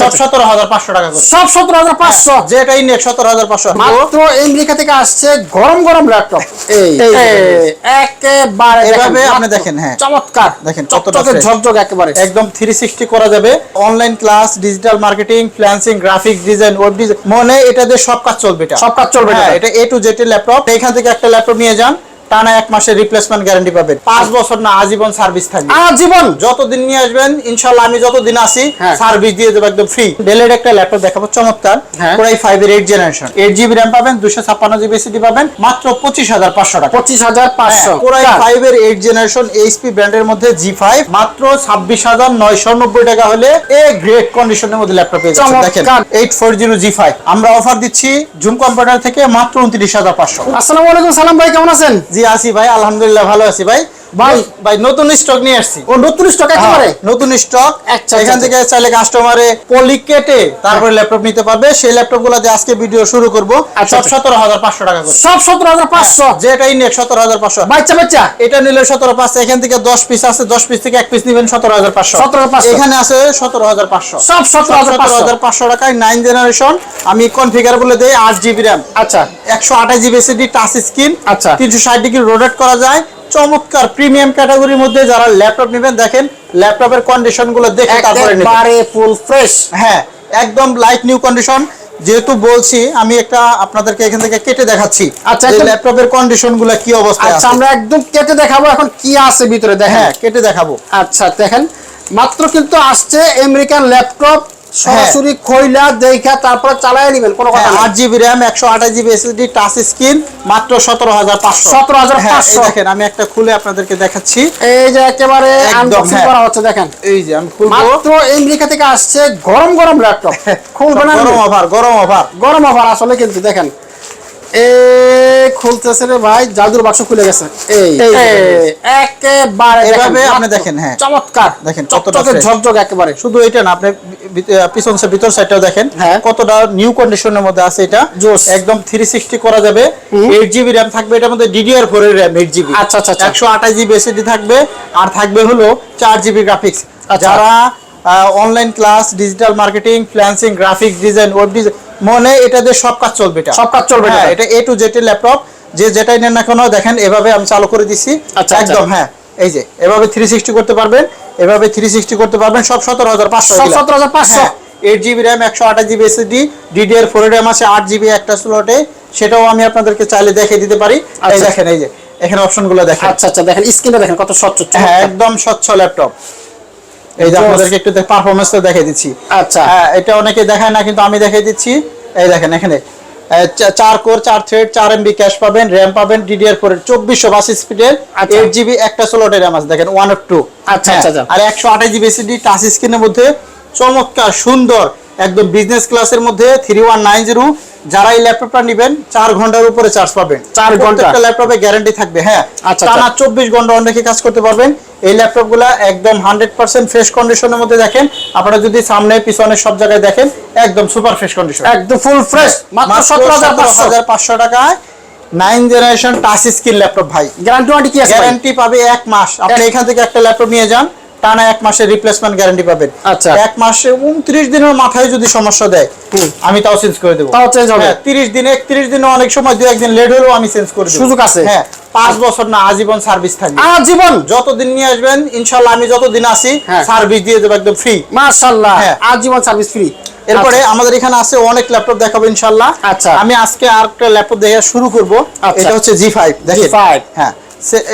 সব 17500 টাকা করে, সব 17500, যেটাই নেক 17500 মাত্র আমেরিকা থেকে আসছে গরম গরম ল্যাপটপ। এই একেবারে এভাবে আপনি দেখেন, হ্যাঁ চমৎকার, দেখেন কতটা কতটা ঝকঝক, একেবারে একদম 360 করা যাবে। Online class, digital marketing, freelancing, graphics design, web design, মনে এটা দিয়ে সব কাজ চলবে, এটা সব কাজ চলবে। হ্যাঁ, এটা A to Z এর ল্যাপটপ। এখান থেকে একটা ল্যাপটপ নিয়ে যান, টানা 1 মাসের রিপ্লেসমেন্ট গ্যারান্টি পাবেন, 5 বছর না আজীবন সার্ভিস থাকবে। আজীবন যতদিন নিয়ে আসবেন ইনশাআল্লাহ, আমি যতদিন আসি সার্ভিস দিয়ে দেব একদম ফ্রি। ডেলের একটা ল্যাপটপ দেখাবো, চমৎকার, Core i5 এর 8 জেনারেশন, 8GB RAM পাবেন, 256GB SSD পাবেন, মাত্র 25500 টাকা। 25500। Core i5 এর 8 জেনারেশন HP ব্র্যান্ডের মধ্যে G5 মাত্র 26990 টাকা হলে এ গ্রেড কন্ডিশনের মধ্যে ল্যাপটপ পেয়ে যাচ্ছেন। দেখেন 840 G5 আমরা অফার দিচ্ছি জুম কম্পিউটার থেকে মাত্র 29500। আসসালামু আলাইকুম, সালাম ভাই, কেমন আছেন? জি আসি ভাই, আলহামদুলিল্লাহ ভালো আছি ভাই। ভাই নতুন স্টক নিয়ে আসছি। ও নতুন স্টক একেবারে? নতুন স্টক। আচ্ছা, এখান থেকে চাইলে কাস্টমারে পলি কেটে তারপরে ল্যাপটপ নিতে পারবে। সেই ল্যাপটপগুলো দিয়ে আজকে ভিডিও শুরু করব। সব 17500 টাকা করে, সব 17500, যেটাই নেক 17500। বাচ্চা এটা নিলে 17500। এখান থেকে 10 পিস আছে, 10 পিস থেকে 1 পিস নেবেন 17500। 17500 এখানে আছে 17500, সব 17500 টাকায় 9 জেনারেশন। আমি কনফিগার বলে দেই, 8GB RAM, আচ্ছা 128GB SSD, টাচ স্ক্রিন, আচ্ছা 360 ডিগ্রি রোটেট করা যায়। চমৎকার প্রিমিয়াম ক্যাটাগরির মধ্যে যারা ল্যাপটপ নেবেন, দেখেন ল্যাপটপের কন্ডিশন গুলো দেখে তারপরে নেবেন। একেবারে ফুল ফ্রেশ, হ্যাঁ একদম লাইট নিউ কন্ডিশন। যেহেতু বলছি আমি একটা আপনাদেরকে এখান থেকে কেটে দেখাচ্ছি, আচ্ছা এই ল্যাপটপের কন্ডিশন গুলো কি অবস্থায় আছে। আচ্ছা আমরা একদম কেটে দেখাবো এখন কি আছে ভিতরে, দেখেন। হ্যাঁ কেটে দেখাবো। আচ্ছা দেখেন, মাত্র কিন্তু আসছে আমেরিকান ল্যাপটপ, সরাসরি খইলা দেখা তারপর চালায় নেবেন, কোনো কথা না। 8GB RAM, 128GB SSD, touch screen, মাত্র 17500। 17500। দেখেন আমি একটা খুলে আপনাদেরকে দেখাচ্ছি। এই যে একেবারে আনবক্সিং করা হচ্ছে, দেখেন এই যে আমি খুলবো। মাত্র আমেরিকা থেকে আসছে গরম গরম ল্যাপটপ, খুলবেন না? গরম অফার, গরম অফার, গরম অফার আসলে কিন্তু। দেখেন খুলতেছে রে ভাই, জাদুর বাক্স খুলে গেছে। এই একেবারে এভাবে আপনি দেখেন, হ্যাঁ চমৎকার, দেখেন কতটা ঝকঝক একেবারে। শুধু এটা না, আপনি পিছন ভিতর সাইডটাও দেখেন কতটা নিউ কন্ডিশনের মধ্যে আছে। এটা একদম 360 করা যাবে। 8GB RAM থাকবে এটার মধ্যে, DDR4 এর RAM 8GB। আচ্ছা আচ্ছা 128GB SSD থাকবে, আর থাকবে হলো 4GB গ্রাফিক্স। যারা online class, digital marketing, freelancing, graphics design, web design, মনে এটা দিয়ে সব কাজ চলবে, এটা সব কাজ চলবে। হ্যাঁ এটা A to Z এর ল্যাপটপ, যেটাই নেন না কেন দেখেন এভাবে আমি চালু করে দিছি একদম। হ্যাঁ এই যে এভাবে 360 করতে পারবেন, এভাবে 360 করতে পারবেন। সব 17500, সব 17500। 8GB RAM, 128GB SSD, DDR4 RAM আছে 8GB একটা স্লটে, সেটাও আমি আপনাদেরকে চাইলে দেখিয়ে দিতে পারি। এই দেখেন, এই যে এখানে অপশনগুলো দেখেন। আচ্ছা আচ্ছা দেখেন স্ক্রিনটা দেখেন কত স্বচ্ছ। হ্যাঁ একদম স্বচ্ছ ল্যাপটপ। এই যে আপনাদেরকে একটু পারফরম্যান্সটা দেখিয়ে দিচ্ছি। আচ্ছা এটা অনেকে দেখায় না, কিন্তু আমি দেখিয়ে দিচ্ছি। এই দেখেন এখানে 4 কোর, 4 থ্রেড, 4MB ক্যাশ পাবেন, RAM পাবেন DDR4 এর 2420 স্পিডের, 8GB একটা স্লটের RAM আছে, দেখেন 1 of 2। আচ্ছা আচ্ছা আর 128GB SSD টাচ স্ক্রিনের মধ্যে চমৎকার সুন্দর একদম বিজনেস ক্লাসের মধ্যে 3190। যারা এই ল্যাপটপটা নেবেন 4 ঘন্টার উপরে চার্জ পাবেন। 4 ঘন্টা একটা ল্যাপটপে গ্যারান্টি থাকবে। হ্যাঁ টানা 24 ঘন্টা অনেকে কাজ করতে পারবেন। এই ল্যাপটপগুলো একদম 100% ফ্রেশ কন্ডিশনের মধ্যে। দেখেন আপনারা যদি সামনে পিছনে সব জায়গায় দেখেন একদম সুপার ফ্রেশ কন্ডিশন, একদম ফুল ফ্রেশ, মাত্র 17500 টাকায় 9 জেনারেশন টাচ স্ক্রিন ল্যাপটপ। ভাই গ্যারান্টি ওয়ারেন্টি কি আছে? গ্যারান্টি পাবে 1 মাস। আপনি এখান থেকে একটা ল্যাপটপ নিয়ে যান, টানা 1 মাসের রিপ্লেসমেন্ট গ্যারান্টি পাবেন। আচ্ছা 1 মাসে 29 দিনের মাথায় যদি সমস্যা দেয় আমি তাও চেঞ্জ করে দেব। তাও চেঞ্জ হবে? 30 দিনে 31 দিনে, অনেক সময় 2-1 দিন লেট হলেও আমি চেঞ্জ করে দেব, সুযোগ আছে। হ্যাঁ 5 বছর না আজীবন সার্ভিস থাকবে। আজীবন যতদিন নিয়ে আসবেন ইনশাআল্লাহ, আমি যতদিন আসি সার্ভিস দিয়ে দেব একদম ফ্রি। মাশাআল্লাহ, আজীবন সার্ভিস ফ্রি। এরপরে আমাদের এখানে আছে অনেক ল্যাপটপ দেখাবো ইনশাআল্লাহ। আচ্ছা আমি আজকে আরেকটা ল্যাপটপ দেখে শুরু করব। এটা হচ্ছে G5। দেখেন হ্যাঁ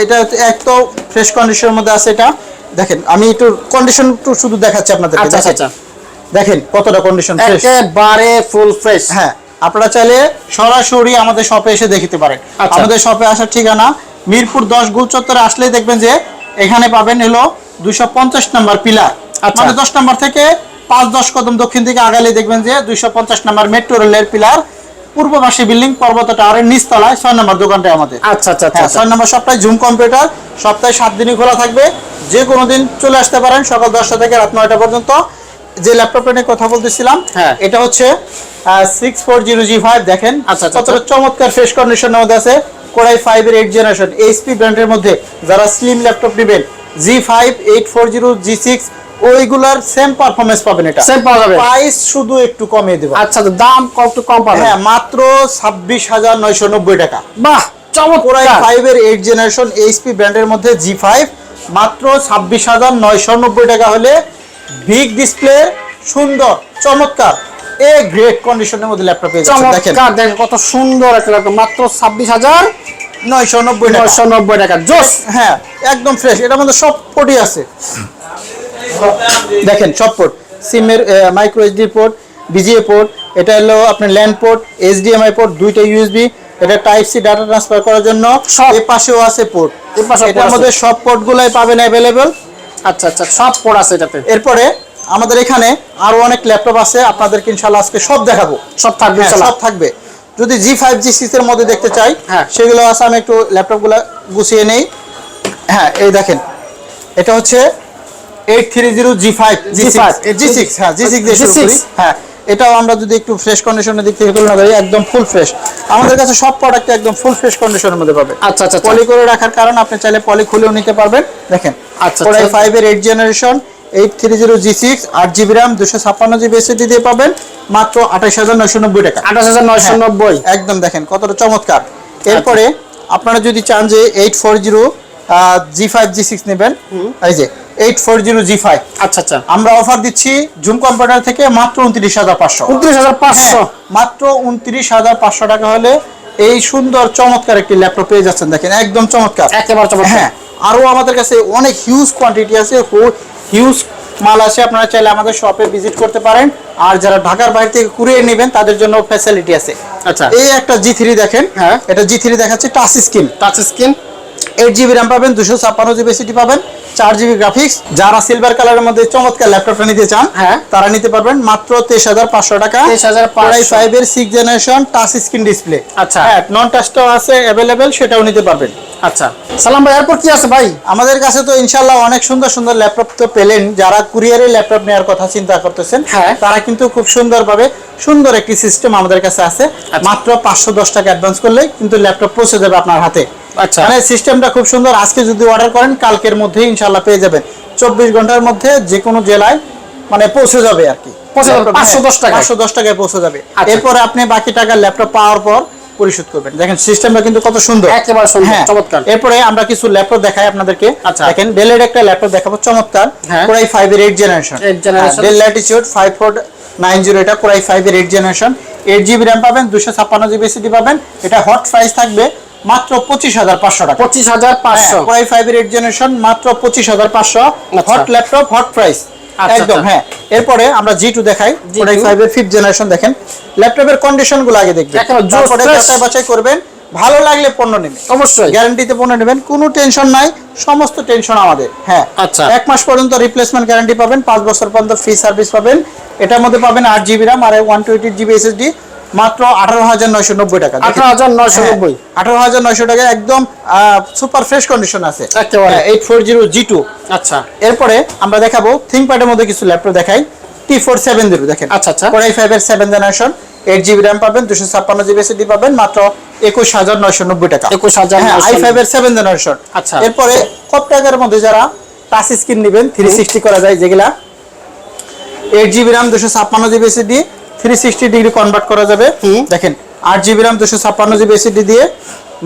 এটা একদম ফ্রেশ কন্ডিশনের মধ্যে আছে। এটা দেখেন আমি একটু কন্ডিশন শুধু দেখাচ্ছি আপনাদের। আচ্ছা আচ্ছা দেখেন কতটা কন্ডিশন ফ্রেশ, একেবারে ফুল ফ্রেশ। হ্যাঁ আপনারা চাইলে সরাসরি আমাদের শপে এসে দেখতে পারেন। আমাদের শপে আসার ঠিকানা মিরপুর 10 গোল চত্বরে আসলেই দেখবেন যে এখানে পাবেন হলো 250 নম্বর পিলার। মানে 10 নম্বর থেকে 5-10 কদম দক্ষিণ দিকে আগালে দেখবেন যে 250 নম্বর মেট্রো রেলের পিলার, পূর্ব পাশে বিল্ডিং, পর্বত টাওয়ারের নিচতলায় 6 নম্বর দোকানটা আমাদের। আচ্ছা আচ্ছা আচ্ছা 6 নম্বর সপ্তাহে জুম কম্পিউটার, সপ্তাহে 7 দিনই খোলা থাকবে। যে কোনো দিন চলে আসতে পারেন সকাল 10টা থেকে রাত 9টা পর্যন্ত। যে ল্যাপটপটা নিয়ে কথা বলতেছিলাম এটা হচ্ছে 640 G5। দেখেন কতটা চমৎকার ফ্রেশ কন্ডিশনের মধ্যে আছে। Core i5 এর 8 জেনারেশন HP ব্র্যান্ডের মধ্যে যারা স্লিম ল্যাপটপ নেবেন, G5, 840, G6 ওইগুলার সেম পারফরম্যান্স পাবেন, এটা সেম পাওয়া যাবে, প্রাইস শুধু একটু কমিয়ে দেব। আচ্ছা দাম কত কম পাবেন? হ্যাঁ, মাত্র 26,990 টাকা। বাহ চমৎকার। i5 এর 8 জেনারেশন এইচপি ব্র্যান্ডের মধ্যে G5 মাত্র 26,990 টাকা হলে বিগ ডিসপ্লে, সুন্দর চমৎকার এ গ্রেট কন্ডিশনের মধ্যে ল্যাপটপ পেয়ে যাচ্ছেন। দেখেন চমৎকার, দেখেন কত সুন্দর একটা ল্যাপটপ, মাত্র 26,990 টাকা। জোস। হ্যাঁ, একদম ফ্রেশ। এটার মধ্যে সব পোর্টই আছে, দেখেন সব পোর্ট, সিমের micro SD port, VGA port, এটা হলো আপনার ল্যান্ড পোর্ট, এইচডিএমআই পোর্ট, দুইটা ইউএসবি, এটা টাইপ সি ডাটা ট্রান্সফার করার জন্য। এই পাশেও আছে পোর্ট, এটার মধ্যে সব পোর্টগুলাই পাবেন অ্যাভেলেবল। আচ্ছা আচ্ছা, সব পোর্ট আছে এটাতে। এরপরে আমাদের এখানে আরো অনেক ল্যাপটপ আছে, আপনাদেরকে ইনশাআল্লাহ আজকে সব দেখাবো। সব থাকবে, সব থাকবে। যদি G5 G6 এর মধ্যে দেখতে চাই, হ্যাঁ সেগুলো আছে। আমি একটু ল্যাপটপগুলো গুছিয়ে নেই। হ্যাঁ, এই দেখেন, এটা হচ্ছে 830 G5 G6, হ্যাঁ G6 দিয়ে শুরু করি। হ্যাঁ, এটাও আমরা যদি একটু ফ্রেশ কন্ডিশনের দিক থেকে তুলনা করি, একদম ফুল ফ্রেশ। আমাদের কাছে সব প্রোডাক্ট একদম ফুল ফ্রেশ কন্ডিশনের মধ্যে পাবে। আচ্ছা আচ্ছা, পলি করে রাখার কারণ আপনি চাইলে পলি খুলেও নিতে পারবেন। দেখেন, আচ্ছা, i5 এর 8 generation 830 G6 8GB RAM 256GB SSD দিয়ে পাবেন মাত্র 28,990 টাকা। 28,990 একদম, দেখেন কতটা চমৎকার। এরপরে আপনারা যদি চান যে 840 G5 G6 নেবেন, এই যে 840 G5, আচ্ছা আচ্ছা, আমরা অফার দিচ্ছি জুম কম্পিউটার থেকে মাত্র 29,500। 29,500, মাত্র 29,500 টাকা হলে এই সুন্দর চমৎকার একটি ল্যাপটপ পেয়ে যাচ্ছেন। দেখেন একদম চমৎকার, একেবারে চমৎকার। হ্যাঁ, আরো আমাদের কাছে অনেক হিউজ কোয়ান্টিটি আছে, হিউজ মাল আছে। আপনারা চাইলে আমাদের শপে ভিজিট করতে পারেন। আর যারা ঢাকার বাইরে থেকে কুরিয়ার নেবেন তাদের জন্য ফ্যাসিলিটি আছে। আচ্ছা, এই একটা G3 দেখেন, হ্যাঁ এটা G3 দেখাচ্ছে টাচ স্ক্রিন, 8GB RAM পাবেন, 256GB SSD পাবেন, 4GB গ্রাফিক্স। যারা সিলভার কালারের মধ্যে চমৎকার ল্যাপটপটা নিতে চান, হ্যাঁ তারা নিতে পারবেন মাত্র 23,500 টাকা। 23,500, i5 এর 6 জেনারেশন টাচ স্ক্রিন ডিসপ্লে। আচ্ছা, হ্যাঁ, নন টাচটাও আছে অ্যাভেলেবেল, সেটাও নিতে পারবেন। আচ্ছা সালাম ভাই, এরপর কি আছে ভাই? আমাদের কাছে তো ইনশাআল্লাহ অনেক সুন্দর সুন্দর ল্যাপটপ তো পেলেন। যারা কুরিয়ারে ল্যাপটপ নেওয়ার কথা চিন্তা করতেছেন, হ্যাঁ, তারা কিন্তু খুব সুন্দরভাবে সুন্দর একটি সিস্টেম আমাদের কাছে আছে। মাত্র 510 টাকা অ্যাডভান্স করলেই কিন্তু ল্যাপটপ পৌঁছে যাবে আপনার হাতে। আচ্ছা, মানে সিস্টেমটা খুব সুন্দর। আজকে যদি অর্ডার করেন, কালকের মধ্যেই ইনশাআল্লাহ পেয়ে যাবেন। 24 ঘন্টার মধ্যে যে কোনো জেলায় মানে পৌঁছে যাবে আর কি। 510 টাকা, 510 টাকায় পৌঁছে যাবে। আচ্ছা, এরপরে আপনি বাকি টাকা ল্যাপটপ পাওয়ার পর পরিশোধ করবেন। দেখেন সিস্টেমটা কিন্তু কত সুন্দর, একেবারে সুন্দর, হ্যাঁ চমৎকার। এরপরে আমরা কিছু ল্যাপটপ দেখাই আপনাদেরকে। আচ্ছা, দেখেন ডেলের একটা ল্যাপটপ দেখাবো, চমৎকার। Core i5 এর 8 জেনারেশন, ডেল ল্যাটিটিউড 5490, এটা Core i5 এর 8 জেনারেশন, 8GB RAM পাবেন, 256GB SSD পাবেন। এটা হট প্রাইস থাকবে মাত্র 25,500 টাকা। 25,500, Core i5 এর 8 জেনারেশন মাত্র 25,500। হট ল্যাপটপ, হট প্রাইস একদম। হ্যাঁ, এরপরে আমরা G2 দেখাই, Core i5 এর 5th জেনারেশন। দেখেন ল্যাপটপের কন্ডিশন গুলো আগে দেখবেন, তারপরে যাচাই বাছাই করবেন। ভালো লাগলে পণ্য নেবেন, অবশ্যই গ্যারান্টিতে পণ্য নেবেন, কোনো টেনশন নাই, সমস্ত টেনশন আমাদের। হ্যাঁ, আচ্ছা, 1 মাস পর্যন্ত রিপ্লেসমেন্ট গ্যারান্টি পাবেন, 5 বছর পর্যন্ত ফ্রি সার্ভিস পাবেন। এটার মধ্যে পাবেন 8GB RAM আর 128GB SSD মাত্র 18,990 টাকা। 18,990, 18,900 টাকা, একদম সুপার ফ্রেশ কন্ডিশন আছে। 840 G2। আচ্ছা, এরপরে আমরা দেখাবো থিংকপ্যাডের মধ্যে কিছু ল্যাপটপ দেখাই। T470 দেখেন, আচ্ছা আচ্ছা, Core i5 এর 7 জেনারেশন, 8GB RAM পাবেন, 256GB SSD পাবেন মাত্র 21,990 টাকা। 21,990, i5 এর 7 জেনারেশন। আচ্ছা, এরপরে কম টাকার মধ্যে যারা টাচ স্ক্রিন নেবেন, 360 করা যায় যেগুলা, 8GB RAM 256GB SSD 360 degree convert করা যাবে। দেখেন 8GB RAM 256GB SSD দিয়ে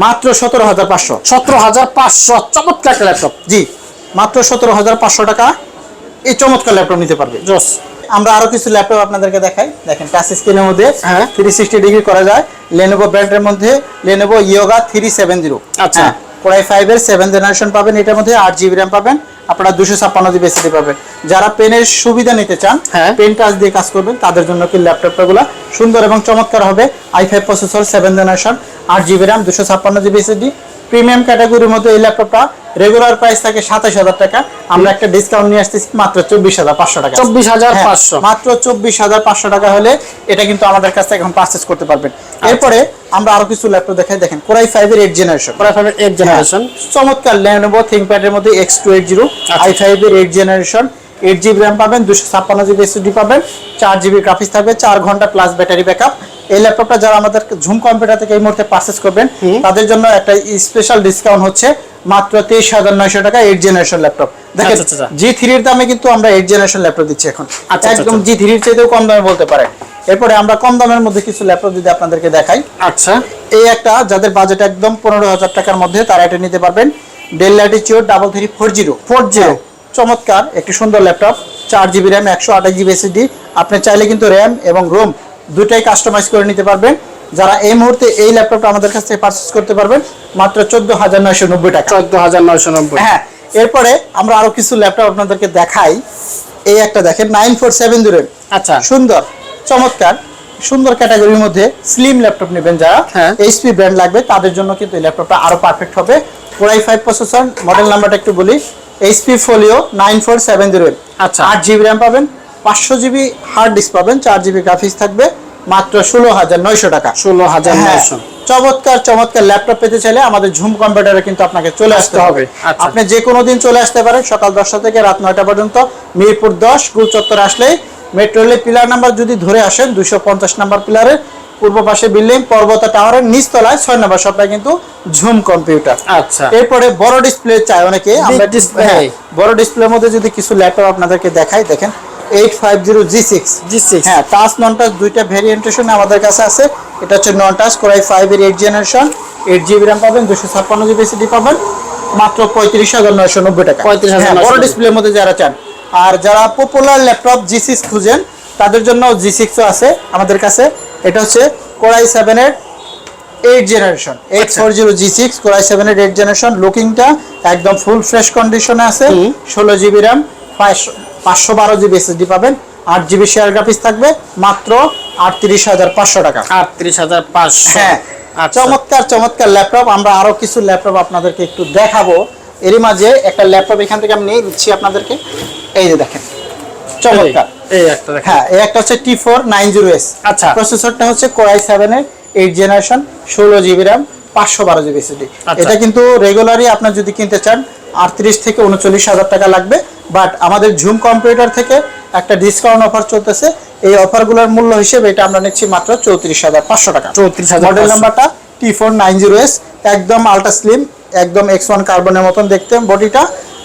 মাত্র 17,500। 17,500, চমৎকার একটা ল্যাপটপ। জি, মাত্র 17,500 টাকা এই চমৎকার ল্যাপটপ নিতে পারবে। জোস। আমরা আরো কিছু ল্যাপটপ আপনাদেরকে দেখাই। দেখেন টাচ স্ক্রিনের মধ্যে 360 ডিগ্রি করা যায়, Lenovo ব্র্যান্ডের মধ্যে Lenovo Yoga 370। আচ্ছা, Core i5 এর 7 জেনারেশন পাবেন, এটার মধ্যে 8GB RAM পাবেন, আপনারা 256GB SSD পাবেন। যারা পেনের সুবিধা নিতে চান, পেন টাচ দিয়ে কাজ করবেন, তাদের জন্য কি ল্যাপটপগুলো সুন্দর এবং চমৎকার হবে। i5 processor, 7 generation, 8GB RAM, 256GB SSD। Premium ক্যাটাগরির মধ্যে এই ল্যাপটপটা রেগুলার প্রাইস থাকে 27,000 টাকা, আমরা একটা ডিসকাউন্ট নিয়ে আসতেছি মাত্র 24,500 টাকা। 24,500, মাত্র 24,500 টাকা হলে এটা কিন্তু আমাদের কাছ থেকে এখন পারচেজ করতে পারবেন। এরপরে আমরা আরো কিছু ল্যাপটপ দেখাই। দেখেন Core i5 এর 8 জেনারেশন, Core i5 এর 8 জেনারেশন, চমৎকার Lenovo ThinkPad এর মধ্যে X280, i5 এর 8 জেনারেশন, 8GB RAM পাবেন, 256GB SSD পাবেন, 4GB গ্রাফিক্স থাকবে, 4 ঘন্টা প্লাস ব্যাটারি ব্যাকআপ। এই ল্যাপটপটা যারা আমাদের ঝুম কম্পিউটার থেকে এই মুহূর্তে পারচেজ করবেন, তাদের জন্য একটা স্পেশাল ডিসকাউন্ট হচ্ছে মাত্র 23,900 টাকা 8 জেনারেশন ল্যাপটপ। দেখেন আচ্ছা, আচ্ছা। G3 এর দামে কিন্তু আমরা 8 জেনারেশন ল্যাপটপ দিচ্ছি এখন, আচ্ছা, একদম আচ্ছা। G3 এর চাইতেও কম দামে বলতে পারে। এরপরে আমরা কম দামের মধ্যে কিছু ল্যাপটপ যদি আপনাদেরকে দেখাই, আচ্ছা, এই একটা যাদের বাজেট একদম 15,000 টাকার মধ্যে তারা এটা নিতে পারবেন, ডেল ল্যাটিটিউড 3340 চমৎকার একটি সুন্দর laptop, 4GB RAM 128GB SSD। আপনি চাইলে কিন্তু র্যাম এবং রোম দুটাই কাস্টমাইজ করে নিতে পারবেন। যারা এই মুহূর্তে এই ল্যাপটপটা আমাদের কাছ থেকে পারচেজ করতে পারবেন মাত্র 14,990 টাকা। 14,990। হ্যাঁ, এরপরে আমরা আরো কিছু ল্যাপটপ আপনাদেরকে দেখাই। এই একটা দেখেন 9470, আচ্ছা, সুন্দর চমৎকার সুন্দর ক্যাটাগরির মধ্যে স্লিম ল্যাপটপ নেবেন যারা, হ্যাঁ। এইচপি ব্র্যান্ড লাগবে তাদের জন্য কিন্তু এই ল্যাপটপটা আরো পারফেক্ট হবে। Core i5 প্রসেসর, মডেল নাম্বারটা একটু বলি, এইচপি ফোলিও 9470, আচ্ছা। 8GB র্যাম পাবেন, 500GB হার্ড ডিস্ক পাবেন, 4GB গ্রাফিক্স থাকবে, মাত্র 16,900 টাকা। 16,900। চমৎকার চমৎকার ল্যাপটপ পেতে চাইলে আমাদের ঝুম কম্পিউটারে কিন্তু আপনাকে চলে আসতে হবে। আচ্ছা। আপনি যে কোনো দিন চলে আসতে পারেন, সকাল 10টা থেকে রাত 9টা পর্যন্ত। মিরপুর 10 গুল চত্বর আসলেই মেট্রো রেলের পিলার নাম্বার যদি ধরে আসেন 250 নাম্বার পিলারের পূর্ব পাশে বিল্ডিং পর্বতা টাওয়ারের নিচতলায় 6 নম্বর শপটায় কিন্তু ঝুম কম্পিউটার। আচ্ছা, এরপরে বড় ডিসপ্লে চাই অনেকে, আমরা display। হ্যাঁ, বড় ডিসপ্লের মধ্যে যদি কিছু ল্যাপটপ আপনাদেরকে দেখাই, দেখেন 850 G6, হ্যাঁ টাচ নন টাচ দুইটা ভেরিয়েন্টেশন আমাদের কাছে আছে। এটা হচ্ছে নন টাচ, Core i5 এর 8 জেনারেশন, 8GB র্যাম পাবেন, 256GB SSD পাবেন, মাত্র 35,990 টাকা। 35,990 হ্যাঁ, বড় ডিসপ্লের মধ্যে যারা চান। আর যারা পপুলার ল্যাপটপ G6 খুঁজেন তাদের জন্য G6 ও আছে আমাদের কাছে। এটা হচ্ছে Core i7 এর 8 জেনারেশন, 840 G6, Core i7 এর 8 জেনারেশন। লুকিংটা একদম ফুল ফ্রেশ কন্ডিশনে আছে, 16GB র্যাম, 512GB SSD পাবেন, 8GB শেয়ার গ্রাফিক্স থাকবে, মাত্র 38,500 টাকা। 38,500। হ্যাঁ, আচ্ছা, চমৎকার চমৎকার ল্যাপটপ। আমরা আরো কিছু ল্যাপটপ আপনাদেরকে একটু দেখাবো। এরই মাঝে একটা ল্যাপটপ এখান থেকে আমি নিয়ে দিচ্ছি আপনাদেরকে, এই যে দেখেন চমৎকার। এই একটা দেখেন। হ্যাঁ, এই একটা হচ্ছে T490S। আচ্ছা। প্রসেসরটা হচ্ছে Core i7 এর 8 generation, 16GB RAM, 512GB SSD। আচ্ছা। এটা কিন্তু রেগুলারই আপনার যদি কিনতে চান 38 থেকে 39,000 টাকা লাগবে, বাট আমাদের ঝুম কম্পিউটার থেকে একটা ডিসকাউন্ট অফার চলতেছে। এই অফারগুলোর মূল্য হিসেবে এটা আমরা নিচ্ছি মাত্র 34,500 টাকা। 34,500। মডেল নাম্বারটা T490S, একদম আলট্রা স্লিম, একদম X1 কার্বনের মতন দেখতে বডিটা।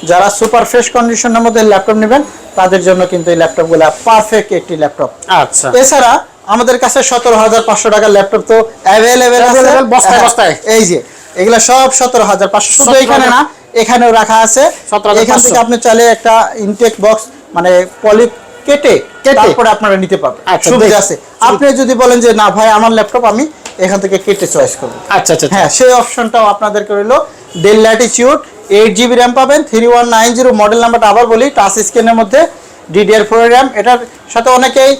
যারা সুপার ফ্রেশ কন্ডিশনের মধ্যে ল্যাপটপ নেবেন তাদের জন্য কিন্তু এই ল্যাপটপগুলো পারফেক্ট একটি ল্যাপটপ। আচ্ছা, এছাড়া আমাদের কাছে 17,500 টাকার ল্যাপটপ তো অ্যাভেলেবেল আছে, Available বস্তায় বস্তায়। এই যে এগুলা সব 17,500, শুধু এখানে না, এখানেও রাখা আছে। 17,500। এখান থেকে আপনি চাইলে একটা ইনটেক বক্স মানে পলি কেটে তারপরে আপনারা নিতে পারবেন, আচ্ছা, সুবিধা বেশ। আছে। আপনি যদি বলেন যে না ভাই আমার ল্যাপটপ আমি এখান থেকে কেটে চয়েস করব, আচ্ছা, আচ্ছা, হ্যাঁ সেই অপশনটাও আপনাদেরকে রইলো। ডেল ল্যাটিটিউড 8GB র্যাম পাবেন, 3190 মডেল নাম্বারটা আবার বলি, টাচ স্ক্রিনের মধ্যে, DDR4 র্যাম। এটার সাথে অনেকেই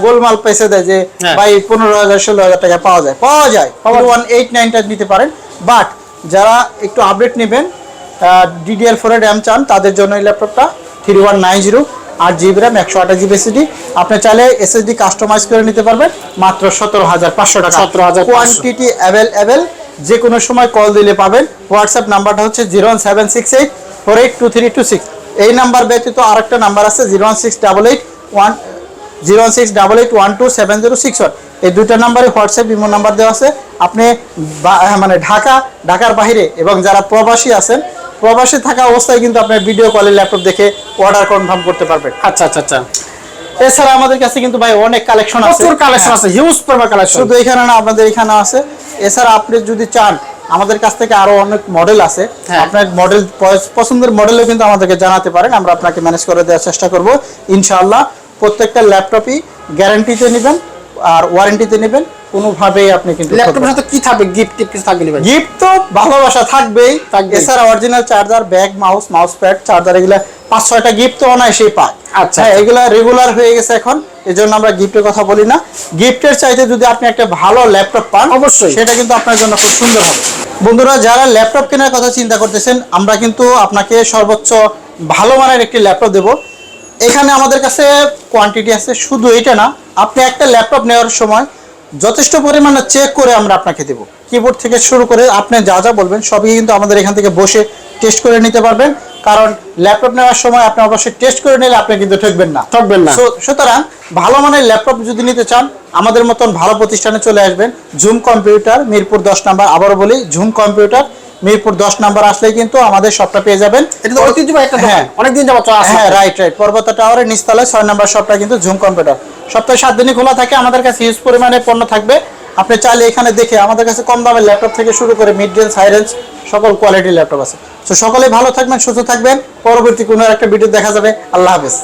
গোলমাল পেছে দেয় যে হ্যাঁ। ভাই 15,000 16,000 টাকা পাওয়া যায় 3189টা নিতে পারেন। বাট যারা একটু আপডেট নেবেন, DDR4 এর র্যাম চান, তাদের জন্য এই ল্যাপটপটা 3190, 8GB র্যাম, 128GB SSD। আপনি চাইলে SSD কাস্টমাইজ করে নিতে পারবেন মাত্র 17,500 টাকা। 17,500। কোয়ান্টিটি অ্যাভেলেবেল, যে কোনো সময় কল দিলে পাবেন। হোয়াটসঅ্যাপ নাম্বারটা হচ্ছে 01768482326। এই নাম্বার ব্যতীত আরেকটা নাম্বার আছে 01688127061। এই দুইটা নাম্বারে হোয়াটসঅ্যাপ ইমো নাম্বার দেওয়া আছে। আপনি মানে ঢাকার বাইরে এবং যারা প্রবাসী আছেন, প্রবাসী থাকা অবস্থায় কিন্তু আপনার ভিডিও কলে ল্যাপটপ দেখে অর্ডার কনফার্ম করতে পারবেন। আচ্ছা, আচ্ছা, আচ্ছা। এছাড়া আমাদের কাছে কিন্তু ভাই অনেক কালেকশন আছে, প্রচুর কালেকশন আছে, হিউজ পরিমাণ কালেকশন। শুধু এখানে না, আপনাদের এখানে আছে। এছাড়া আপনি যদি চান আমাদের কাছ থেকে আরো অনেক মডেল আছে, হ্যাঁ। আপনার মডেল পছন্দের মডেলও কিন্তু আমাদেরকে জানাতে পারেন, আমরা আপনাকে ম্যানেজ করে দেওয়ার চেষ্টা করব ইনশাআল্লাহ। প্রত্যেকটা ল্যাপটপই গ্যারান্টিতে নেবেন আর ওয়ারেন্টিতে নেবেন, কোনোভাবেই আপনি কিন্তু ল্যাপটপের সাথে কি থাকবে, গিফট কিছু থাকবে না ভাই? গিফট তো ভালোবাসা থাকবেই। থাকবেই। এছাড়া original charger, bag, mouse pad, charger, এগুলা 5-6টা গিফট তো অনায়াসেই পায়। আচ্ছা, হ্যাঁ, এগুলা রেগুলার হয়ে গেছে এখন, এজন্য আমরা গিফটের কথা বলি না। গিফটের চাইতে যদি আপনি একটা ভালো ল্যাপটপ পান, অবশ্যই সেটা কিন্তু আপনার জন্য খুব সুন্দর হবে। বন্ধুরা, যারা ল্যাপটপ কেনার কথা চিন্তা করতেছেন, আমরা কিন্তু আপনাকে সর্বোচ্চ ভালো মানের একটি ল্যাপটপ দেব। এখানে আমাদের কাছে কোয়ান্টিটি আছে, শুধু এটা না, আপনি একটা ল্যাপটপ নেওয়ার সময় যথেষ্ট পরিমাণে চেক করে আমরা আপনাকে দেব। কিবোর্ড থেকে শুরু করে আপনি যা যা বলবেন সবই কিন্তু আমাদের এখান থেকে বসে টেস্ট করে নিতে পারবেন। কারণ ল্যাপটপ নেওয়ার সময় আপনি অবশ্যই টেস্ট করে নিলে আপনি কিন্তু ঠকবেন না। সুতরাং ভালো মানের ল্যাপটপ যদি নিতে চান, আমাদের মতন ভালো প্রতিষ্ঠানে চলে আসবেন। ঝুম কম্পিউটার, মিরপুর 10 নাম্বার। আবারও বলি, ঝুম কম্পিউটার, মিরপুর 10 নম্বর আসলেই কিন্তু আমাদের শপটা পেয়ে যাবেন। এটা তো ঐতিহ্যবাহী একটা দোকান, হ্যাঁ। অনেকদিন যাবত চলা আছে। হ্যাঁ, রাইট। পর্বত টাওয়ারের নিচতলায় 6 নম্বর শপটা কিন্তু ঝুম কম্পিউটার। সপ্তাহে 7 দিনই খোলা থাকে, আমাদের কাছে হিউজ পরিমাণে পণ্য থাকবে। আপনি চাইলে এখানে দেখে আমাদের কাছে কম দামের ল্যাপটপ থেকে শুরু করে মিড রেঞ্জ, হাই রেঞ্জ সকল কোয়ালিটির ল্যাপটপ আছে। তো সকলেই ভালো থাকবেন, সুস্থ থাকবেন। পরবর্তী কোনো একটা ভিডিও দেখা যাবে। আল্লাহ হাফেজ।